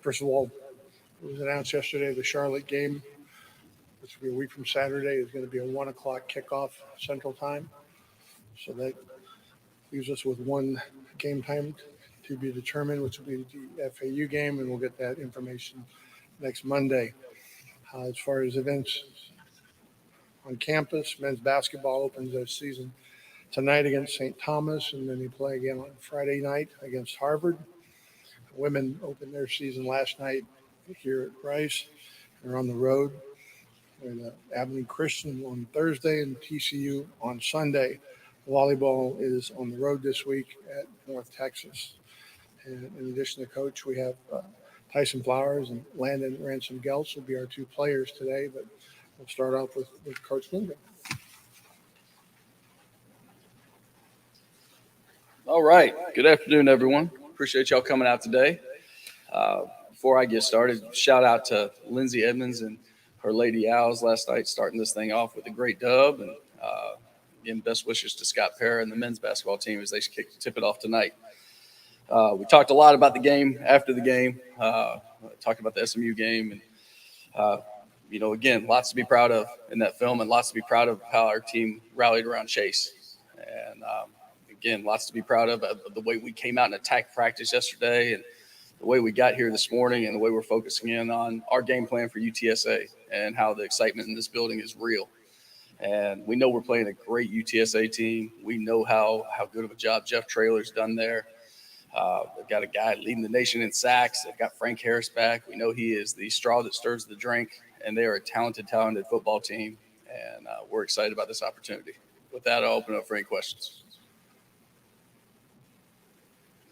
First of all, it was announced yesterday the Charlotte game, which will be a week from Saturday, is going to be a 1 o'clock kickoff Central Time. So that leaves us with one game time to be determined, which will be the FAU game, and we'll get that information next Monday. As far as events on campus, men's basketball opens their season tonight against St. Thomas, and then they play again on Friday night against Harvard. Women opened their season last night here at Rice. They're on the road. And Abilene Christian on Thursday and TCU on Sunday. Volleyball is on the road this week at North Texas. And in addition to Coach, we have Tyson Flowers and Landon Ransom-Geltz will be our two players today, but we'll start off with Coach Lindgren. All right. Good afternoon, everyone. Appreciate y'all coming out today. Before I get started, shout out to Lindsay Edmonds and her Lady Owls last night, starting this thing off with a great dub. And again, best wishes to Scott Parra and the men's basketball team as they tip it off tonight. We talked a lot about the game after the game, talked about the SMU game. And, again, lots to be proud of in that film and lots to be proud of how our team rallied around Chase. And, again, lots to be proud of the way we came out and attacked practice yesterday and the way we got here this morning and the way we're focusing in on our game plan for UTSA and how the excitement in this building is real. And we know we're playing a great UTSA team. We know how good of a job Jeff Traylor's done there. They've got a guy leading the nation in sacks. They've got Frank Harris back. We know he is the straw that stirs the drink, and they are a talented football team. And we're excited about this opportunity. With that, I'll open up for any questions.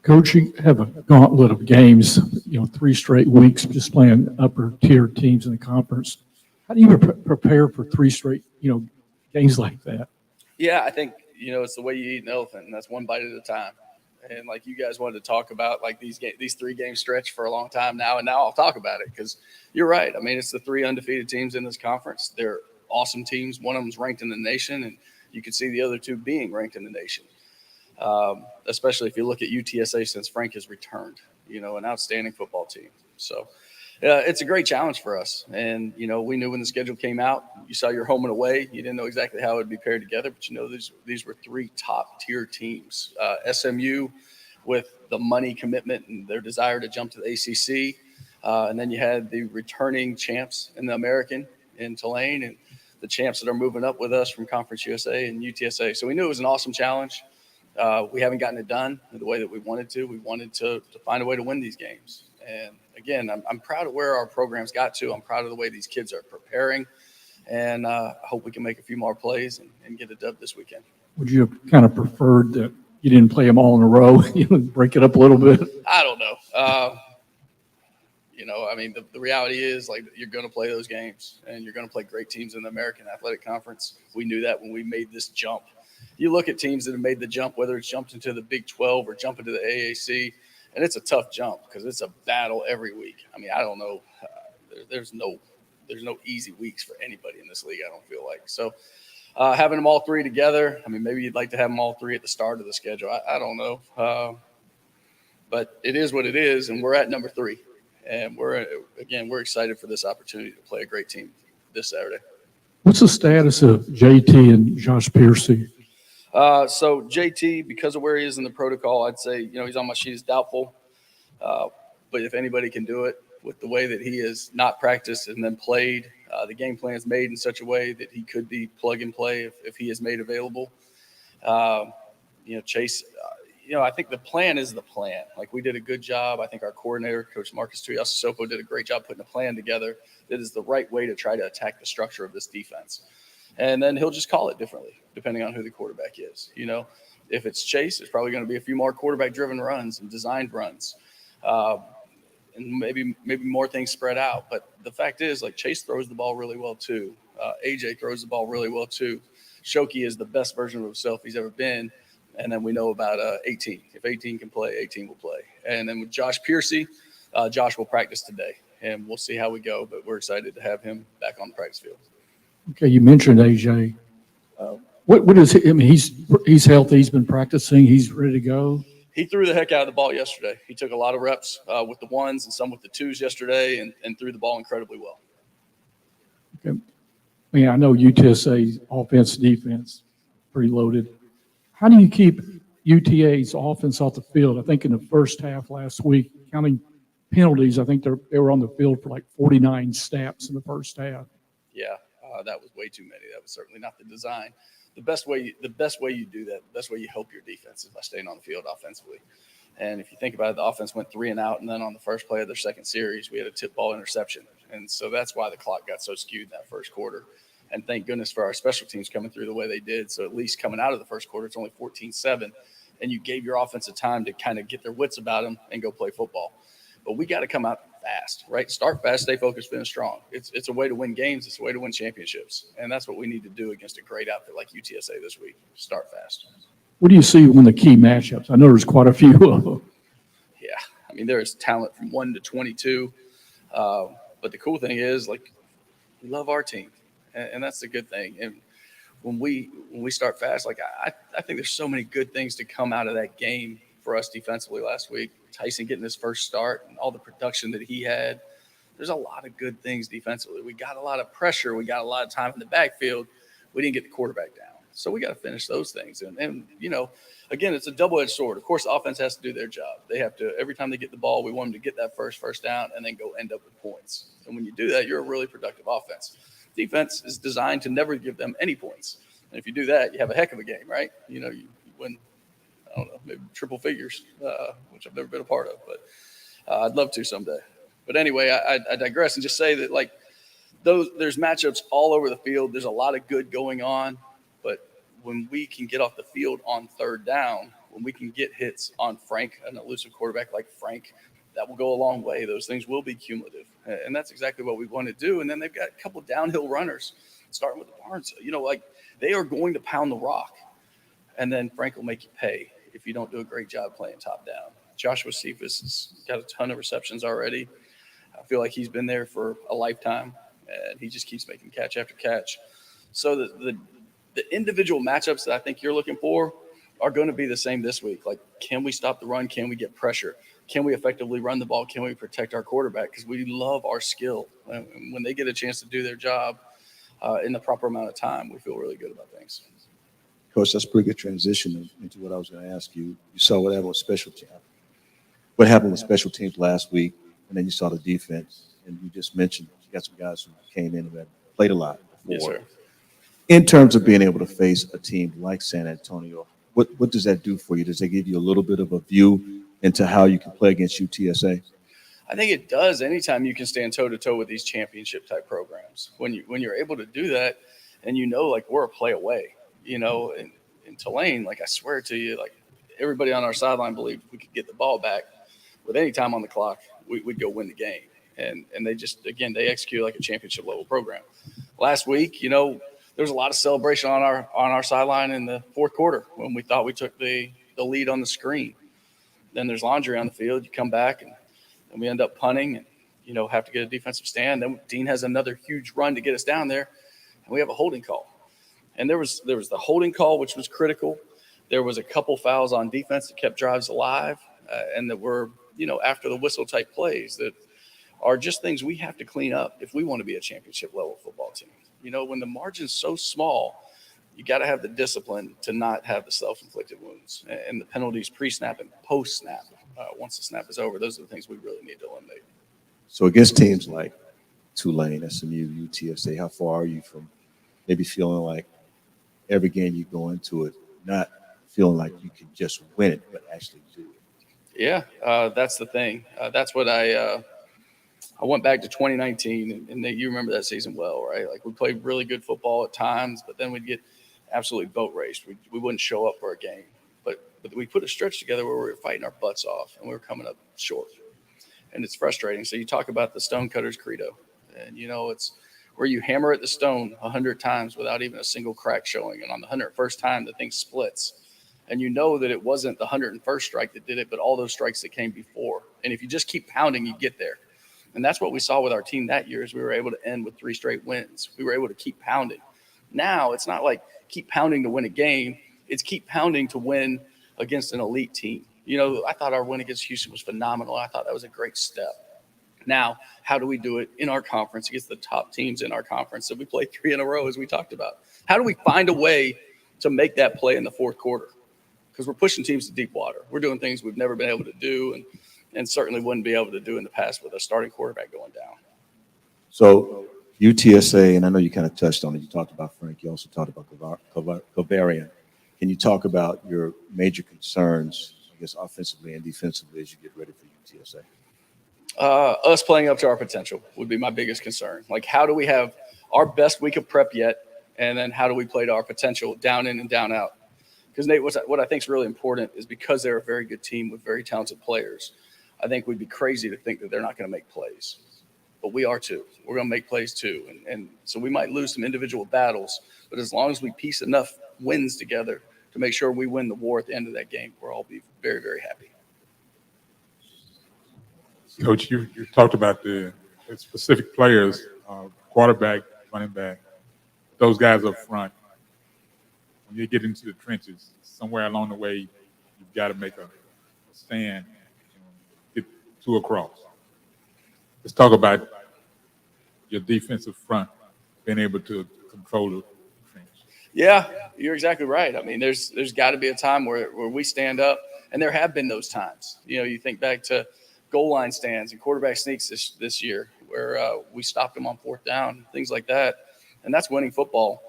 Coach, you have a gauntlet of games, 3 straight weeks just playing upper tier teams in the conference. How do you prepare for 3 straight, games like that? Yeah, I think, it's the way you eat an elephant, and that's one bite at a time. And like you guys wanted to talk about like these 3-game stretch for a long time now, and now I'll talk about it because you're right. I mean, it's the 3 undefeated teams in this conference. They're awesome teams. One of them's ranked in the nation, and you can see the other 2 being ranked in the nation. Especially if you look at UTSA since Frank has returned, an outstanding football team. So it's a great challenge for us. And, we knew when the schedule came out, you saw your home and away. You didn't know exactly how it would be paired together, but these were 3 top tier teams. SMU with the money commitment and their desire to jump to the ACC. And then you had the returning champs in the American in Tulane and the champs that are moving up with us from Conference USA and UTSA. So we knew it was an awesome challenge. We haven't gotten it done the way that we wanted to. We wanted to find a way to win these games. And again, I'm proud of where our program's got to. I'm proud of the way these kids are preparing. And I hope we can make a few more plays and get a dub this weekend. Would you have kind of preferred that you didn't play them all in a row, break it up a little bit? I don't know. The reality is like you're going to play those games and you're going to play great teams in the American Athletic Conference. We knew that when we made this jump. You look at teams that have made the jump, whether it's jumped into the Big 12 or jump into the AAC, and it's a tough jump because it's a battle every week. I mean, I don't know. There's no easy weeks for anybody in this league, I don't feel like. So having them all 3 together, I mean, maybe you'd like to have them all 3 at the start of the schedule. I don't know. But it is what it is, and we're at number 3. And we're excited for this opportunity to play a great team this Saturday. What's the status of JT and Josh Piercy? So JT, because of where he is in the protocol, I'd say, he's on my sheet as doubtful. But if anybody can do it with the way that he has not practiced and then played, the game plan is made in such a way that he could be plug and play if he is made available. Chase, I think the plan is the plan. Like we did a good job. I think our coordinator, Coach Marcus Tuiasosopo, did a great job putting a plan together that is the right way to try to attack the structure of this defense. And then he'll just call it differently, depending on who the quarterback is. If it's Chase, it's probably going to be a few more quarterback-driven runs and designed runs, and maybe more things spread out. But the fact is, like Chase throws the ball really well too. AJ throws the ball really well too. Shoki is the best version of himself he's ever been. And then we know about 18. If 18 can play, 18 will play. And then with Josh Piercy, Josh will practice today, and we'll see how we go. But we're excited to have him back on the practice field. Okay, you mentioned AJ. What is he? I mean, he's healthy. He's been practicing. He's ready to go. he threw the heck out of the ball yesterday. He took a lot of reps with the ones and some with the twos yesterday and threw the ball incredibly well. Okay. I know UTSA's offense, defense, pretty loaded. How do you keep UTA's offense off the field? I think in the first half last week, counting penalties, I think they were on the field for like 49 snaps in the first half. Yeah, that was way too many. That was certainly not the design. The best way you do that, the best way you help your defense is by staying on the field offensively. And if you think about it, the offense went 3 and out, and then on the first play of their second series, we had a tip ball interception. And so that's why the clock got so skewed in that first quarter. And thank goodness for our special teams coming through the way they did. So at least coming out of the first quarter, it's only 14-7, and you gave your offensive time to kind of get their wits about them and go play football. But we got to come out fast, right? Start fast, stay focused, finish strong. It's a way to win games. It's a way to win championships. And that's what we need to do against a great outfit like UTSA this week. Start fast. What do you see when the key matchups? I know there's quite a few of them. Yeah, I mean, there is talent from 1 to 22. But the cool thing is, like, we love our team, and that's the good thing. And when we start fast, like, I think there's so many good things to come out of that game for us defensively last week. Tyson getting his first start and all the production that he had. There's a lot of good things defensively. We got a lot of pressure. We got a lot of time in the backfield. We didn't get the quarterback down. So we got to finish those things. And again, it's a double-edged sword. Of course, the offense has to do their job. They have to, every time they get the ball, we want them to get that first down and then go end up with points. And when you do that, you're a really productive offense. Defense is designed to never give them any points. And if you do that, you have a heck of a game, right? You win, I don't know, maybe triple figures, which I've never been a part of, but I'd love to someday. But anyway, I digress and just say that, like, there's matchups all over the field. There's a lot of good going on. But when we can get off the field on third down, when we can get hits on Frank, an elusive quarterback like Frank, that will go a long way. Those things will be cumulative. And that's exactly what we want to do. And then they've got a couple downhill runners, starting with the Barnes. Like, they are going to pound the rock. And then Frank will make you pay if you don't do a great job playing top down. Joshua Cephas has got a ton of receptions already. I feel like he's been there for a lifetime, and he just keeps making catch after catch. So the individual matchups that I think you're looking for are going to be the same this week. Like, can we stop the run? Can we get pressure? Can we effectively run the ball? Can we protect our quarterback? Because we love our skill. And when they get a chance to do their job in the proper amount of time, we feel really good about things. Coach, that's a pretty good transition into what I was going to ask you. You saw what happened with special teams. What happened with special teams last week, and then you saw the defense, and you just mentioned you got some guys who came in and had played a lot before. Yes, sir. In terms of being able to face a team like San Antonio, what does that do for you? Does that give you a little bit of a view into how you can play against UTSA? I think it does. Anytime you can stand toe-to-toe with these championship-type programs, when you're able to do that, and like, we're a play away. In Tulane, like, I swear to you, like, everybody on our sideline believed we could get the ball back with any time on the clock, we'd go win the game. And they just, again, they execute like a championship level program. Last week, there was a lot of celebration on our sideline in the fourth quarter when we thought we took the lead on the screen. Then there's laundry on the field. You come back and we end up punting and, have to get a defensive stand. Then Dean has another huge run to get us down there, and we have a holding call. And there was the holding call, which was critical. There was a couple fouls on defense that kept drives alive, and that were, after the whistle type plays that are just things we have to clean up if we want to be a championship level football team. When the margin's so small, you got to have the discipline to not have the self-inflicted wounds and the penalties pre-snap and post-snap. Once the snap is over, those are the things we really need to eliminate. So against teams like Tulane, SMU, UTSA, how far are you from maybe feeling like every game you go into it, not feeling like you can just win it, but actually do it? Yeah, that's the thing. That's what I went back to 2019, and you remember that season well, right? Like, we played really good football at times, but then we'd get absolutely boat raced. We wouldn't show up for a game. But we put a stretch together where we were fighting our butts off, and we were coming up short. And it's frustrating. So you talk about the Stonecutter's credo, and, it's where you hammer at the stone 100 times without even a single crack showing. And on the 101st time, the thing splits. And that it wasn't the 101st strike that did it, but all those strikes that came before. And if you just keep pounding, you get there. And that's what we saw with our team that year is we were able to end with 3 straight wins. We were able to keep pounding. Now it's not like keep pounding to win a game. It's keep pounding to win against an elite team. I thought our win against Houston was phenomenal. I thought that was a great step. Now, how do we do it in our conference against the top teams in our conference? So we played 3 in a row, as we talked about. How do we find a way to make that play in the fourth quarter? Because we're pushing teams to deep water. We're doing things we've never been able to do and certainly wouldn't be able to do in the past with a starting quarterback going down. So UTSA, and I know you kind of touched on it. You talked about Frank. You also talked about Covarian. Can you talk about your major concerns, I guess, offensively and defensively as you get ready for UTSA? Us playing up to our potential would be my biggest concern. Like, how do we have our best week of prep yet? And then how do we play to our potential down in and down out? Because, Nate, what I think is really important is because they're a very good team with very talented players, I think we'd be crazy to think that they're not going to make plays. But we are too. We're going to make plays too. And so we might lose some individual battles, but as long as we piece enough wins together to make sure we win the war at the end of that game, we'll all be very, very happy. Coach, you talked about the specific players, quarterback, running back, those guys up front. When you get into the trenches, somewhere along the way, you've got to make a stand, get 2 across. Let's talk about your defensive front being able to control the trench. Yeah, you're exactly right. I mean, there's got to be a time where we stand up, and there have been those times. You think back to goal line stands and quarterback sneaks this year where we stopped them on 4th down, things like that, and that's winning football.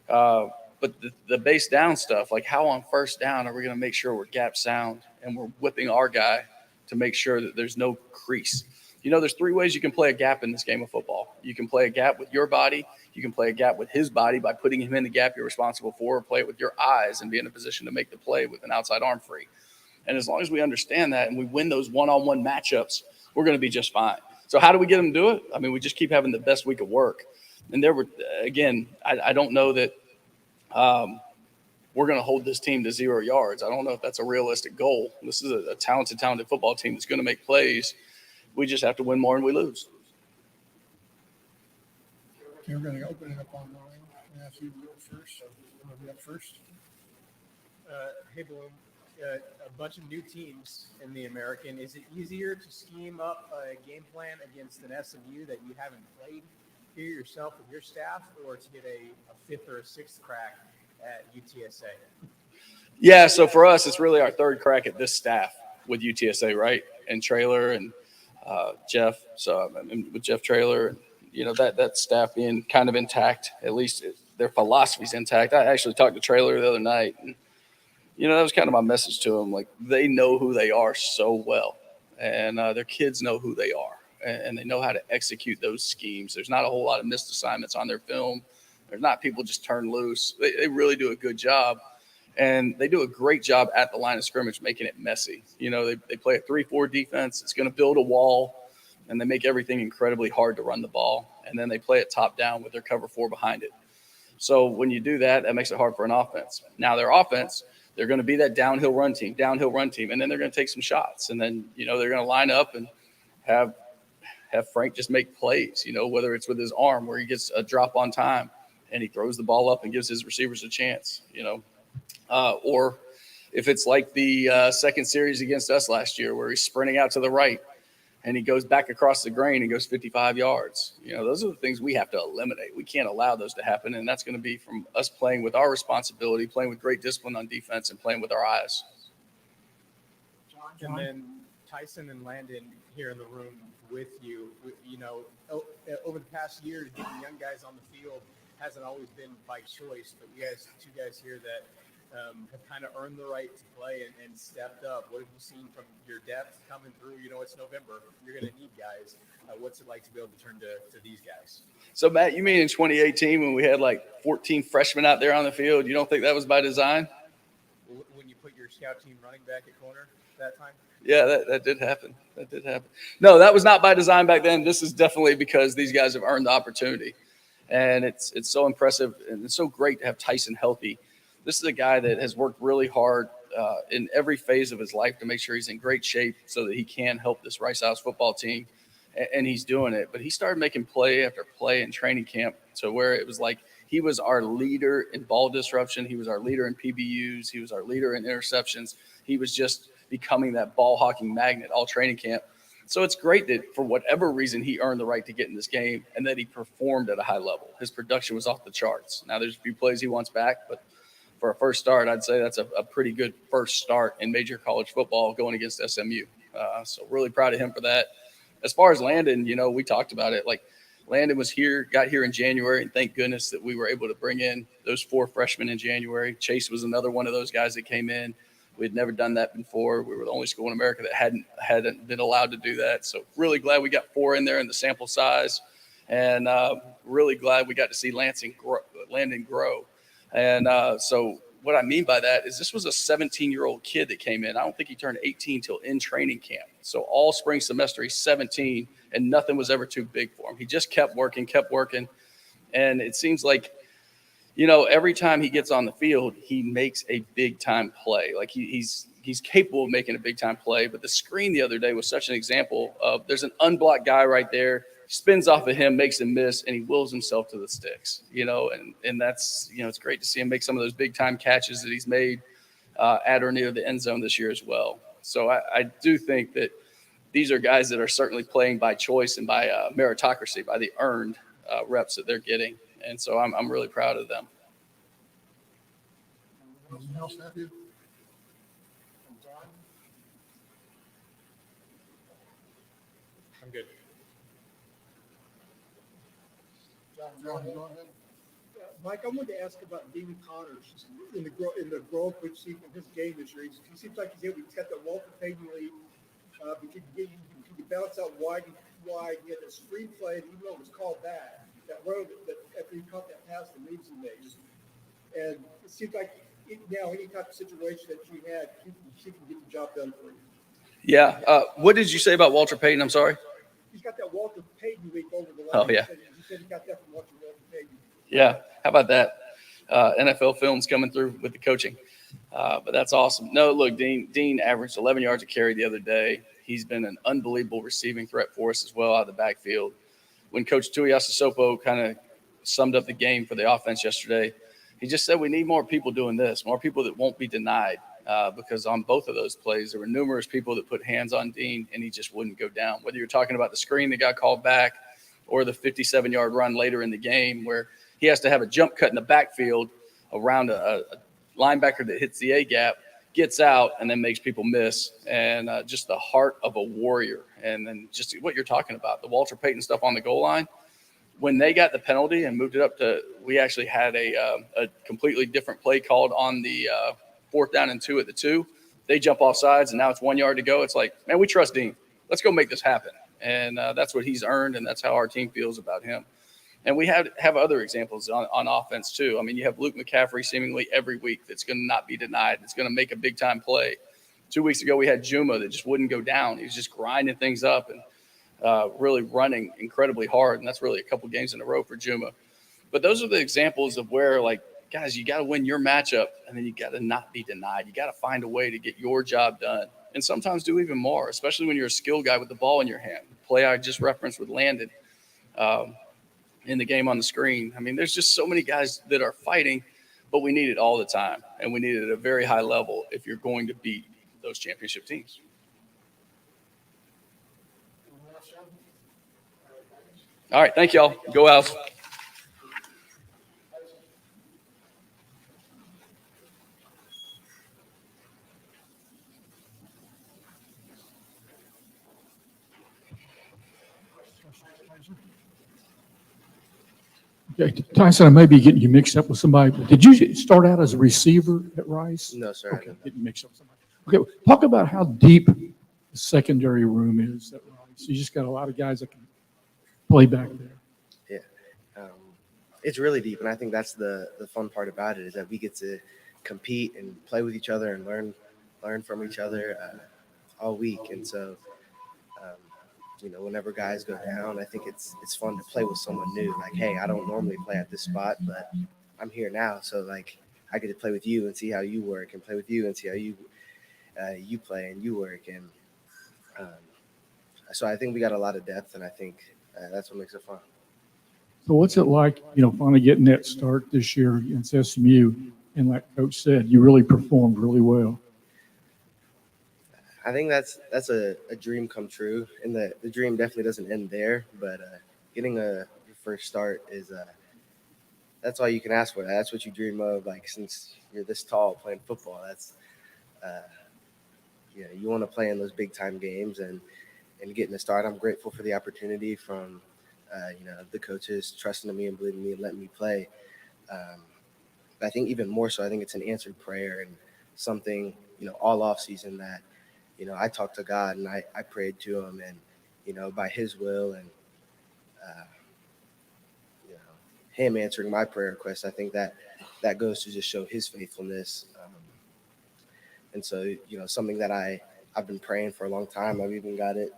But the base down stuff, like how on 1st down are we going to make sure we're gap sound and we're whipping our guy to make sure that there's no crease? There's 3 ways you can play a gap in this game of football. You can play a gap with your body. You can play a gap with his body by putting him in the gap you're responsible for, or play it with your eyes and be in a position to make the play with an outside arm free. And as long as we understand that and we win those one-on-one matchups, we're going to be just fine. So how do we get them to do it? I mean, we just keep having the best week of work. And I don't know that we're going to hold this team to 0 yards. I don't know if that's a realistic goal. This is a talented football team that's going to make plays. We just have to win more and we lose. Okay, we're going to open it up online. And ask you to go first. Want to be up first? Hey, Bloom. A bunch of new teams in the American. Is it easier to scheme up a game plan against an SMU that you haven't played here yourself with your staff, or to get a 5th or a 6th crack at UTSA? Yeah, so for us, it's really our 3rd crack at this staff with UTSA, right? And Traylor and Jeff. So with Jeff Traylor, that staff being kind of intact, at least their philosophy's intact. I actually talked to Traylor the other night, and that was kind of my message to them. Like, they know who they are so well, and their kids know who they are, and they know how to execute those schemes. There's not a whole lot of missed assignments on their film. There's not people just turn loose. They really do a good job, and they do a great job at the line of scrimmage making it messy. They play a 3-4 defense. It's going to build a wall, and they make everything incredibly hard to run the ball, and then they play it top down with their cover 4 behind it. So when you do that, that makes it hard for an offense. Now their offense, they're going to be that downhill run team, and then they're going to take some shots. And then, they're going to line up and have Frank just make plays, whether it's with his arm where he gets a drop on time and he throws the ball up and gives his receivers a chance, or if it's like the 2nd series against us last year where he's sprinting out to the right and he goes back across the grain and goes 55 yards. Those are the things we have to eliminate. We can't allow those to happen, and that's going to be from us playing with our responsibility, playing with great discipline on defense, and playing with our eyes. And then Tyson and Landon here in the room with you. Over the past years, getting young guys on the field hasn't always been by choice, but you guys, 2 guys here that have kind of earned the right to play and stepped up. What have you seen from your depth coming through? It's November. You're going to need guys. What's it like to be able to turn to these guys? So, Matt, you mean in 2018 when we had like 14 freshmen out there on the field, you don't think that was by design? When you put your scout team running back at corner that time? Yeah, that did happen. No, that was not by design back then. This is definitely because these guys have earned the opportunity. And it's so impressive, and it's so great to have Tyson healthy. This is a guy that has worked really hard in every phase of his life to make sure he's in great shape so that he can help this Rice House football team, and he's doing it. But he started making play after play in training camp to where it was like he was our leader in ball disruption. He was our leader in PBUs. He was our leader in interceptions. He was just becoming that ball hawking magnet all training camp. So it's great that for whatever reason he earned the right to get in this game and that he performed at a high level. His production was off the charts. Now there's a few plays he wants back, but for a first start, I'd say that's a pretty good first start in major college football going against SMU. So really proud of him for that. As far as Landon, you know, we talked about it. Like Landon got here in January, and thank goodness that we were able to bring in those 4 freshmen in January. Chase was another one of those guys that came in. We had never done that before. We were the only school in America that hadn't been allowed to do that. So really glad we got 4 in there in the sample size, and really glad we got to see Landon grow. And so what I mean by that is this was a 17-year-old kid that came in. I don't think he turned 18 till in training camp. So all spring semester, he's 17, and nothing was ever too big for him. He just kept working. And it seems like, you know, every time he gets on the field, he makes a big-time play. Like he's capable of making a big-time play. But the screen the other day was such an example of there's an unblocked guy right there, spins off of him, makes him miss, and he wills himself to the sticks, you know, and that's, you know, it's great to see him make some of those big-time catches that he's made at or near the end zone this year as well. So I do think that these are guys that are certainly playing by choice and by meritocracy, by the earned reps that they're getting. And so I'm really proud of them. Anything else, Matthew? I'm good. John, go ahead. Mike, I wanted to ask about Dean Connors in the growth we've seen from his game this year. He seems like he's able to get that Walter Payton lead. He can bounce out wide. He had a screenplay, even though it was called back, that road that after he caught that pass, the leads he made. And it seems like now any type of situation that she had, she can get the job done for you. Yeah. What did you say about Walter Payton? I'm sorry. He's got that Walter Payton lead over the line. Oh, yeah. He said he got that from Walter Payton. Yeah. How about that? NFL films coming through with the coaching. But that's awesome. No, look, Dean averaged 11 yards a carry the other day. He's been an unbelievable receiving threat for us as well out of the backfield. When Coach Tuiasosopo kind of summed up the game for the offense yesterday, he just said we need more people doing this, more people that won't be denied, because on both of those plays, there were numerous people that put hands on Dean, and he just wouldn't go down. Whether you're talking about the screen that got called back or the 57-yard run later in the game where he has to have a jump cut in the backfield around a linebacker that hits the A-gap, gets out, and then makes people miss. And just the heart of a warrior. And then just what you're talking about, the Walter Payton stuff on the goal line. When they got the penalty and moved it up to – we actually had a completely different play called on the 4th down and 2 at the 2. They jump off sides, and now it's 1 yard to go. It's like, man, we trust Dean. Let's go make this happen. And that's what he's earned, and that's how our team feels about him. And we have other examples on offense too. I mean, you have Luke McCaffrey seemingly every week that's going to not be denied. It's going to make a big-time play. 2 weeks ago, we had Juma that just wouldn't go down. He was just grinding things up and really running incredibly hard, and that's really a couple games in a row for Juma. But those are the examples of where, like, guys, you got to win your matchup, and then you got to not be denied. You got to find a way to get your job done, and sometimes do even more, especially when you're a skilled guy with the ball in your hand. The play I just referenced with Landon in the game on the screen. I mean, there's just so many guys that are fighting, but we need it all the time, and we need it at a very high level if you're going to beat those championship teams. All right, thank y'all. Go Owls. Okay, Tyson, I may be getting you mixed up with somebody, but did you start out as a receiver at Rice? No, sir. I Okay, didn't. getting mixed up with somebody. Okay, talk about how deep the secondary room is at Rice. You just got a lot of guys that can play back there. It's really deep, and I think that's the fun part about it is that we get to compete and play with each other and learn from each other all week. And so, whenever guys go down, I think it's fun to play with someone new. Like, hey, I don't normally play at this spot, but I'm here now, so like I get to play with you and see how you work, and play with you and see how you play and you work. And so I think we got a lot of depth, and I think that's what makes it fun. So what's it like, finally getting that start this year against SMU? And like Coach said, you really performed really well. I think that's a dream come true, and the dream definitely doesn't end there. But getting your first start is that's all you can ask for. That's what you dream of. Like since you're this tall playing football, that's uh, you want to play in those big time games and getting a start. I'm grateful for the opportunity from the coaches trusting in me and believing in me and letting me play. But I think even more so, I think it's an answered prayer and something all off season that I talked to God and I prayed to Him and by His will and uh, Him answering my prayer request. I think that goes to just show His faithfulness. And so something that I've been praying for a long time. I've even got it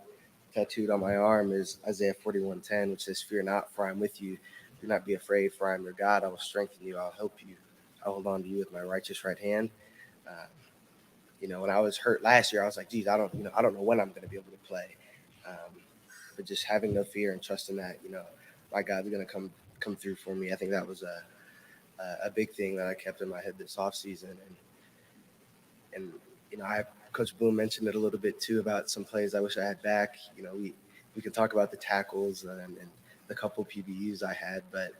tattooed on my arm is Isaiah 41:10, which says, "Fear not, for I'm with you. Do not be afraid, for I am your God. I will strengthen you. I'll help you. I'll hold on to you with my righteous right hand." When I was hurt last year, I was like, "Geez, I don't know when I'm going to be able to play." But just having no fear and trusting that, my God's going to come through for me. I think that was a big thing that I kept in my head this offseason. And Coach Boone mentioned it a little bit too about some plays I wish I had back. We could talk about the tackles and the couple PBUs I had, but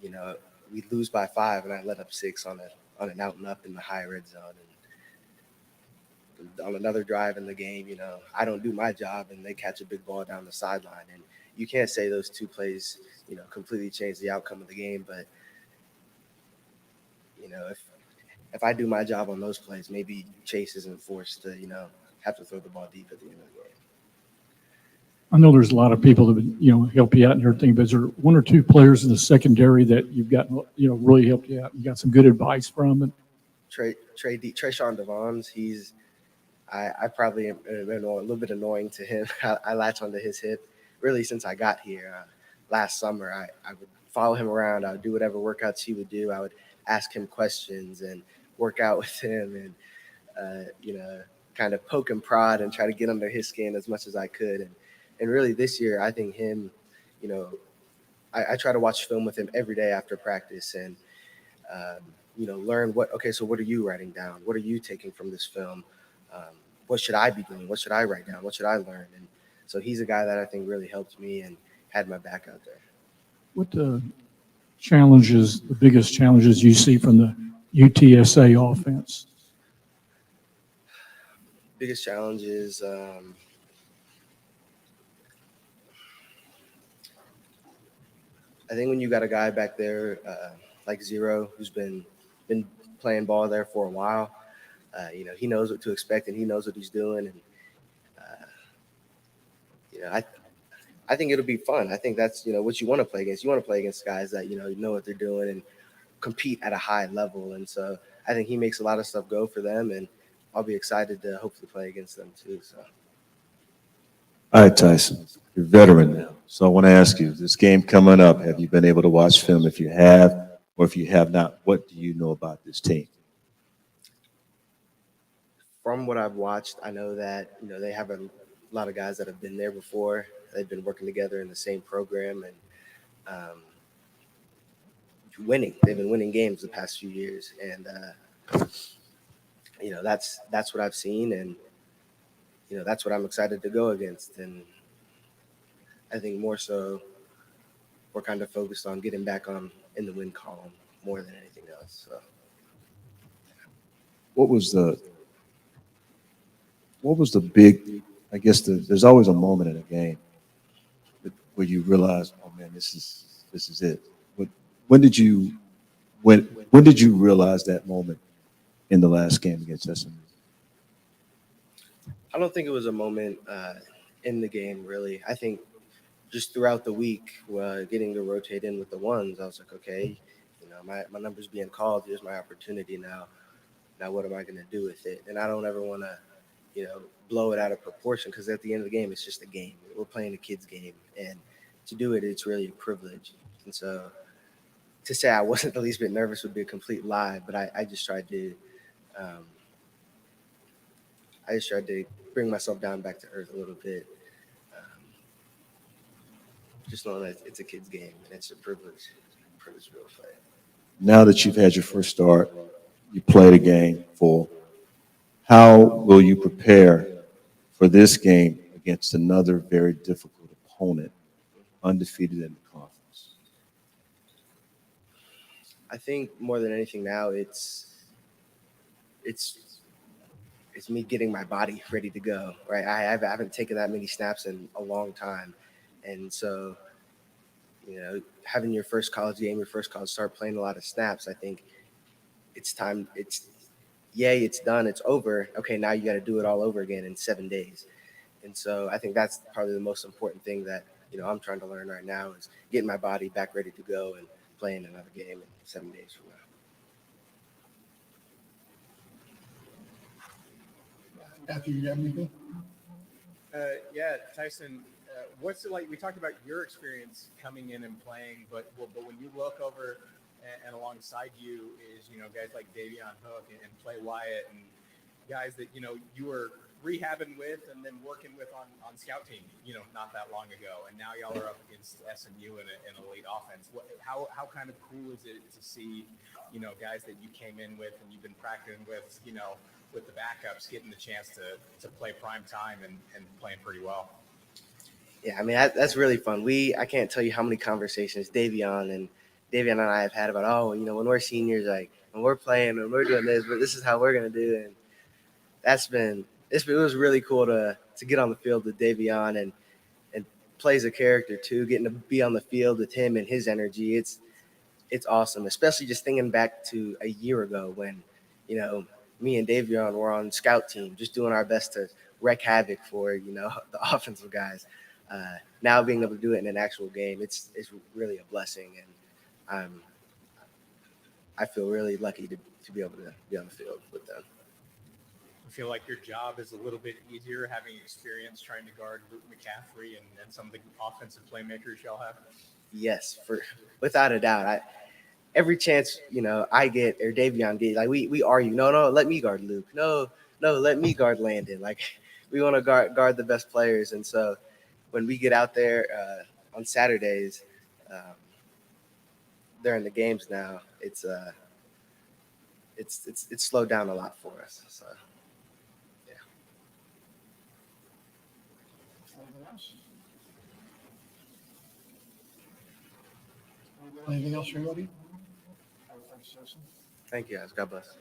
we lose by 5 and I let up 6 on an out and up in the high red zone. And on another drive in the game, I don't do my job and they catch a big ball down the sideline. And you can't say those 2 plays, completely changed the outcome of the game. But, if I do my job on those plays, maybe Chase isn't forced to, have to throw the ball deep at the end of the game. I know there's a lot of people that would, help you out and everything, but is there 1 or 2 players in the secondary that you've gotten, really helped you out? You got some good advice from it? Trayshawn Devons, I probably am a little bit annoying to him. I latch onto his hip really since I got here. Last summer, I would follow him around. I would do whatever workouts he would do. I would ask him questions and work out with him and, kind of poke and prod and try to get under his skin as much as I could. And really this year, I think him, I try to watch film with him every day after practice and, learn so what are you writing down? What are you taking from this film? What should I be doing? What should I write down? What should I learn? And so he's a guy that I think really helped me and had my back out there. What the biggest challenges you see from the UTSA offense? Biggest challenge is I think when you got a guy back there like Zero, who's been playing ball there for a while, he knows what to expect and he knows what he's doing. And I think it'll be fun. I think that's what you want to play against. You want to play against guys that know what they're doing and compete at a high level. And so I think he makes a lot of stuff go for them, and I'll be excited to hopefully play against them too. So. All right, Tyson, you're a veteran now. So I want to ask you, this game coming up, have you been able to watch film? If you have, or if you have not, what do you know about this team? From what I've watched, I know that, they have a lot of guys that have been there before. They've been working together in the same program and winning. They've been winning games the past few years. And, that's what I've seen. And, that's what I'm excited to go against. And I think more so we're kind of focused on getting back in the win column more than anything else. So. What was the big, I guess there's always a moment in a game where you realize, oh man, this is it. When did you realize that moment in the last game against SMU? I don't think it was a moment in the game, really. I think just throughout the week, getting to rotate in with the ones, I was like, okay, my number's being called. Here's my opportunity now. Now what am I going to do with it? And I don't ever want to, blow it out of proportion, because at the end of the game, it's just a game. We're playing a kid's game. And to do it, it's really a privilege. And so to say I wasn't the least bit nervous would be a complete lie, but I just tried to bring myself down back to earth a little bit. Just knowing that it's a kid's game and it's a privilege to be able to play. Now that you've had your first start, you played a game full, How will you prepare for this game against another very difficult opponent, undefeated in the conference? I think more than anything now, it's it's me getting my body ready to go. Right, I haven't taken that many snaps in a long time, and so having your first college game, your first college start playing a lot of snaps, I think it's time. Yay, it's done, it's over. Okay, now you got to do it all over again in 7 days. And so I think that's probably the most important thing that I'm trying to learn right now is getting my body back ready to go and playing another game in 7 days from now. Matthew, you have anything? Yeah, Tyson, what's it like? We talked about your experience coming in and playing, but when you look over and alongside you is, guys like Davion Hook and Clay Wyatt and guys that, you were rehabbing with and then working with on scout team, not that long ago. And now y'all are up against SMU in an elite offense. How kind of cool is it to see, guys that you came in with and you've been practicing with, with the backups getting the chance to play prime time and playing pretty well? Yeah, I mean, that's really fun. I can't tell you how many conversations Davion and I have had about, when we're seniors, like, when we're playing, when we're doing this, but this is how we're going to do it. And it was really cool to get on the field with Davion and plays a character too, getting to be on the field with him and his energy. It's awesome, especially just thinking back to a year ago when, me and Davion were on scout team, just doing our best to wreak havoc for, the offensive guys. Now being able to do it in an actual game, it's really a blessing. And I feel really lucky to be able to be on the field with them. I feel like your job is a little bit easier having experience trying to guard Luke McCaffrey and some of the offensive playmakers y'all have? Yes, without a doubt. Every chance, I get or Davion get, like we argue, no, let me guard Luke. No, let me guard Landon. Like we want to guard the best players. And so when we get out there on Saturdays during the games now, it's slowed down a lot for us. So yeah. Anything else, anybody? Thank you guys. God bless.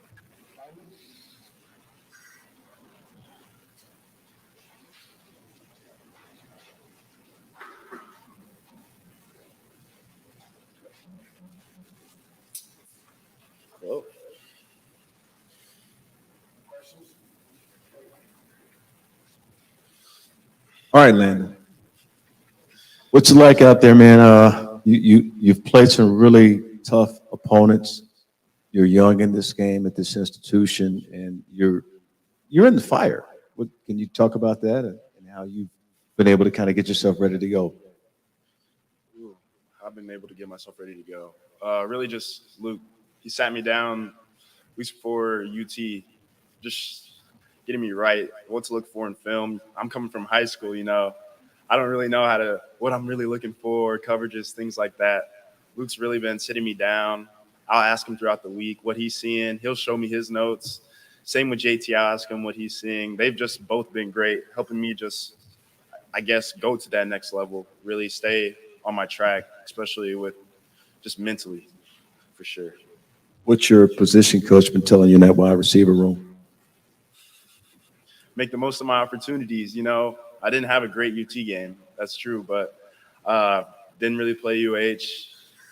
Whoa. All right, Landon. What's it like out there, man? You've played some really tough opponents. You're young in this game at this institution, and you're in the fire. Can you talk about that and how you've been able to kind of get yourself ready to go? Ooh, I've been able to get myself ready to go. Really just Luke. He sat me down weeks before UT, just getting me right, what to look for in film. I'm coming from high school, I don't really know what I'm really looking for, coverages, things like that. Luke's really been sitting me down. I'll ask him throughout the week what he's seeing. He'll show me his notes. Same with JT, I'll ask him what he's seeing. They've just both been great, helping me just, I guess, go to that next level, really stay on my track, especially with just mentally, for sure. What's your position coach been telling you in that wide receiver room? Make the most of my opportunities. I didn't have a great UT game. That's true, but didn't really play UH.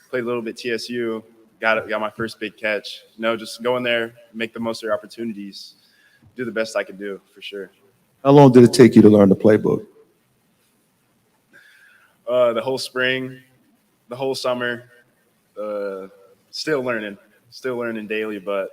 Played a little bit TSU. Got my first big catch. Just go in there, make the most of your opportunities, do the best I could do, for sure. How long did it take you to learn the playbook? The whole spring, the whole summer, still learning daily, but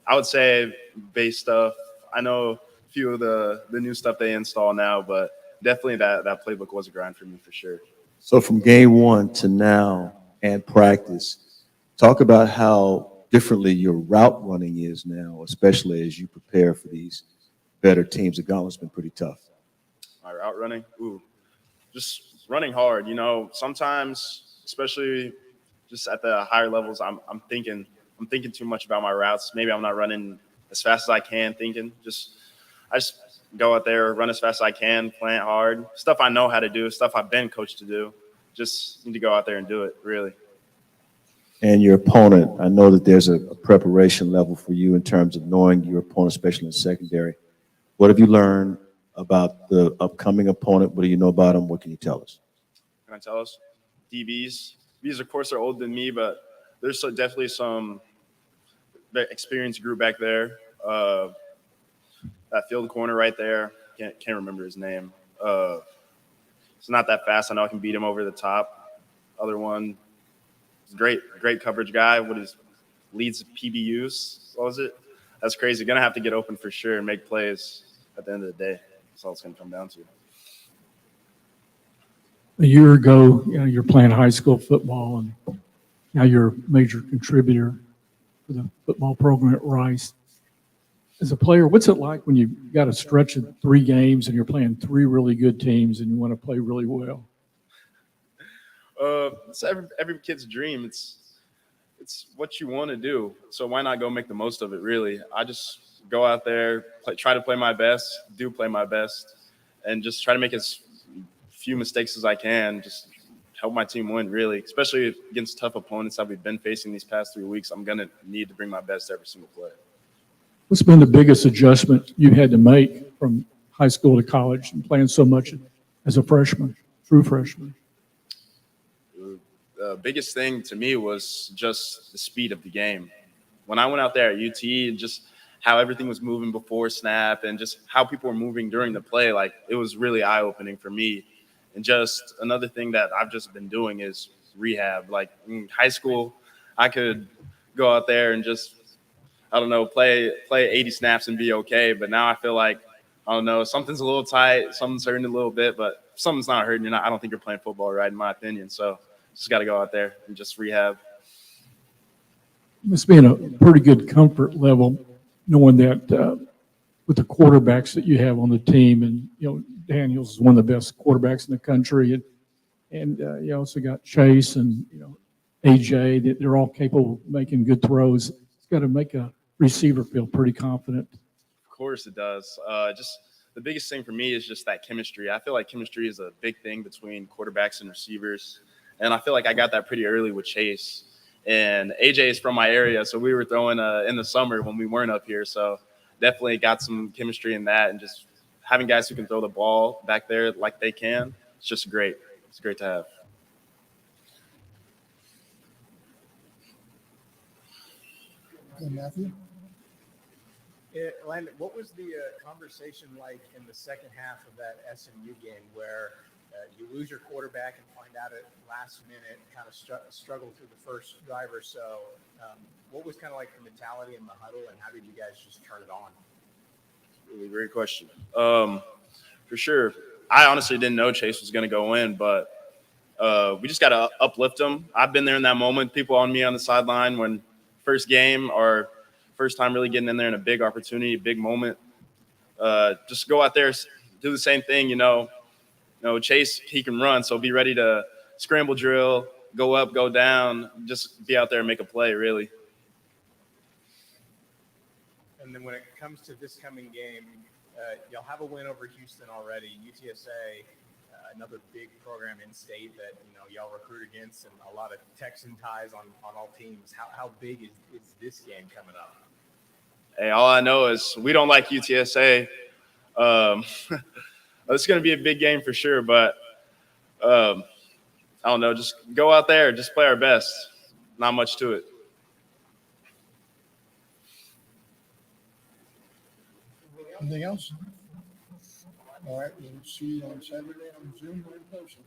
I would say base stuff. I know a few of the new stuff they install now, but definitely that playbook was a grind for me, for sure. So from game one to now and practice, talk about how differently your route running is now, especially as you prepare for these better teams. The gauntlet's been pretty tough. My route running, just running hard. Sometimes, especially just at the higher levels, I'm thinking too much about my routes. Maybe I'm not running as fast as I can, thinking just I just go out there, run as fast as I can, plant hard, stuff I know how to do, stuff I've been coached to do. Just need to go out there and do it, really. And your opponent, I know that there's a preparation level for you in terms of knowing your opponent, especially in secondary. What have you learned about the upcoming opponent? What do you know about him? What can you tell us? Can I tell us? DBs. DBs, of course, are older than me, but there's definitely some experienced group back there. That field corner right there, can't remember his name. It's not that fast. I know I can beat him over the top. Other one, great coverage guy. Leads PBUs? What was it? That's crazy. Gonna have to get open for sure and make plays at the end of the day. That's all it's gonna come down to. A year ago, you're playing high school football, and now you're a major contributor for the football program at Rice. As a player, what's it like when you got a stretch of 3 games and you're playing 3 really good teams and you want to play really well? It's every kid's dream. It's what you want to do. So why not go make the most of it, really? I just go out there, try to play my best, play my best, and just try to make as few mistakes as I can, just help my team win, really. Especially against tough opponents that we've been facing these past 3 weeks, I'm going to need to bring my best every single play. What's been the biggest adjustment you had to make from high school to college and playing so much as a freshman, true freshman? The biggest thing to me was just the speed of the game. When I went out there at UT, and just how everything was moving before snap and just how people were moving during the play, like, it was really eye-opening for me. And just another thing that I've just been doing is rehab. Like, in high school, I could go out there and just, I don't know, play 80 snaps and be okay. But now I feel like, I don't know, something's a little tight, something's hurting a little bit, but if something's not hurting, I don't think you're playing football right, in my opinion. So just got to go out there and just rehab. It's been a pretty good comfort level knowing that with the quarterbacks that you have on the team, and Daniels is one of the best quarterbacks in the country, and you also got Chase and AJ, that they're all capable of making good throws. It's got to make a receiver feel pretty confident. Of course it does. Just the biggest thing for me is just that chemistry. I feel like chemistry is a big thing between quarterbacks and receivers, and I feel like I got that pretty early with Chase. And AJ is from my area, so we were throwing in the summer when we weren't up here. So definitely got some chemistry in that, and just having guys who can throw the ball back there like they can. It's just great. It's great to have. Matthew? Landon, what was the conversation like in the second half of that SMU game where you lose your quarterback and find out at last minute, kind of struggle through the first drive or so? What was kind of like the mentality in the huddle, and how did you guys just turn it on? Really great question. For sure. I honestly didn't know Chase was going to go in, but we just got to uplift him. I've been there in that moment. People on me on the sideline when first game or first time really getting in there in a big opportunity, big moment. Just go out there, do the same thing. Chase, he can run, so be ready to scramble drill, go up, go down, just be out there and make a play, really. And then when it comes to this coming game, y'all have a win over Houston already. UTSA, another big program in state that y'all recruit against, and a lot of Texan ties on all teams. How big is this game coming up? Hey, all I know is we don't like UTSA. It's going to be a big game for sure, but I don't know. Just go out there, just play our best. Not much to it. Anything else? All right, we'll see you on Saturday on Zoom or in person.